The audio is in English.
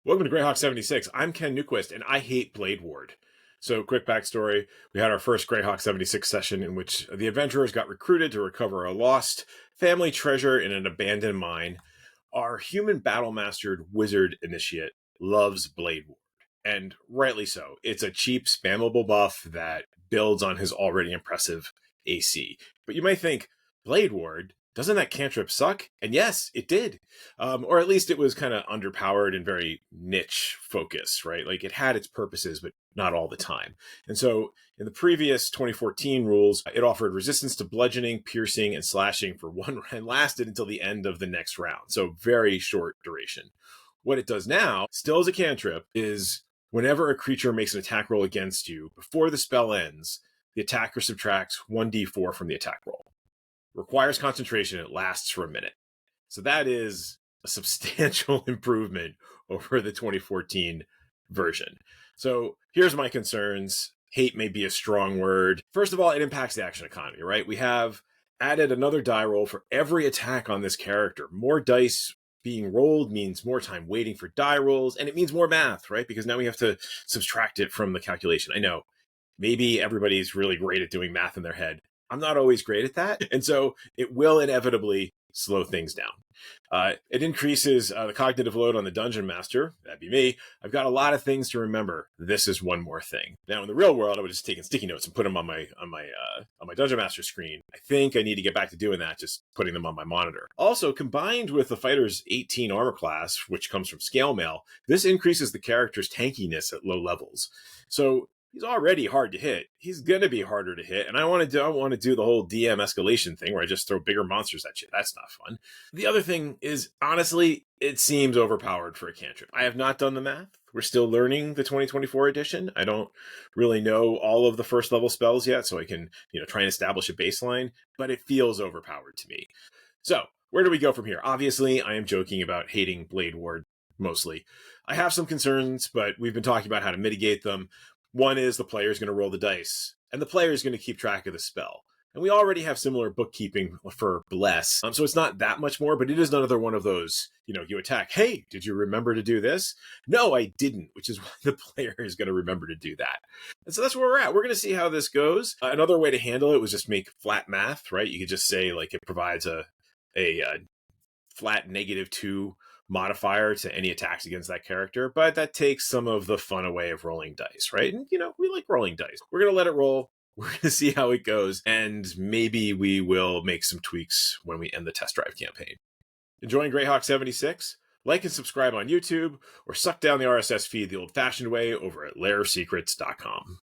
Welcome to Greyhawk 76. I'm Ken Newquist, and I hate Blade Ward. So, quick backstory. We had our first Greyhawk 76 session in which the adventurers got recruited to recover a lost family treasure in an abandoned mine. Our human battle-mastered wizard initiate loves Blade Ward, and rightly so. It's a cheap, spammable buff that builds on his already impressive AC. But you might think, Blade Ward? Doesn't that cantrip suck? And yes, it did. Or at least it was kind of underpowered and very niche focused, right? Like it had its purposes, but not all the time. And so in the previous 2014 rules, it offered resistance to bludgeoning, piercing, and slashing for one and lasted until the end of the next round. So very short duration. What it does now, still as a cantrip, is whenever a creature makes an attack roll against you, before the spell ends, the attacker subtracts 1d4 from the attack roll. Requires concentration. It lasts for a minute. So that is a substantial improvement over the 2014 version. So here's my concerns. Hate may be a strong word. First of all, it impacts the action economy, right? We have added another die roll for every attack on this character. More dice being rolled means more time waiting for die rolls, and it means more math, right? Because now we have to subtract it from the calculation. I know maybe everybody's really great at doing math in their head. I'm not always great at that. And so it will inevitably slow things down. It increases the cognitive load on the dungeon master. That'd be me. I've got a lot of things to remember. This is one more thing. Now, in the real world, I would just take sticky notes and put them on my dungeon master screen. I think I need to get back to doing that, just putting them on my monitor. Also, combined with the fighter's 18 armor class, which comes from scale mail, this increases the character's tankiness at low levels. So he's already hard to hit. He's going to be harder to hit. And I want to do the whole DM escalation thing where I just throw bigger monsters at you. That's not fun. The other thing is, honestly, it seems overpowered for a cantrip. I have not done the math. We're still learning the 2024 edition. I don't really know all of the first level spells yet, so I can, try and establish a baseline, but it feels overpowered to me. So where do we go from here? Obviously, I am joking about hating Blade Ward mostly. I have some concerns, but we've been talking about how to mitigate them. One is the player is going to roll the dice, and the player is going to keep track of the spell. And we already have similar bookkeeping for Bless, so it's not that much more, but it is another one of those, you attack. Hey, did you remember to do this? No, I didn't, which is why the player is going to remember to do that. And so that's where we're at. We're going to see how this goes. Another way to handle it was just make flat math, right? You could just say, like, it provides a flat -2 modifier to any attacks against that character, but that takes some of the fun away of rolling dice, right? And, we like rolling dice. We're going to let it roll. We're going to see how it goes, and maybe we will make some tweaks when we end the test drive campaign. Enjoying Greyhawk 76? Like and subscribe on YouTube, or suck down the RSS feed the old-fashioned way over at lairsecrets.com.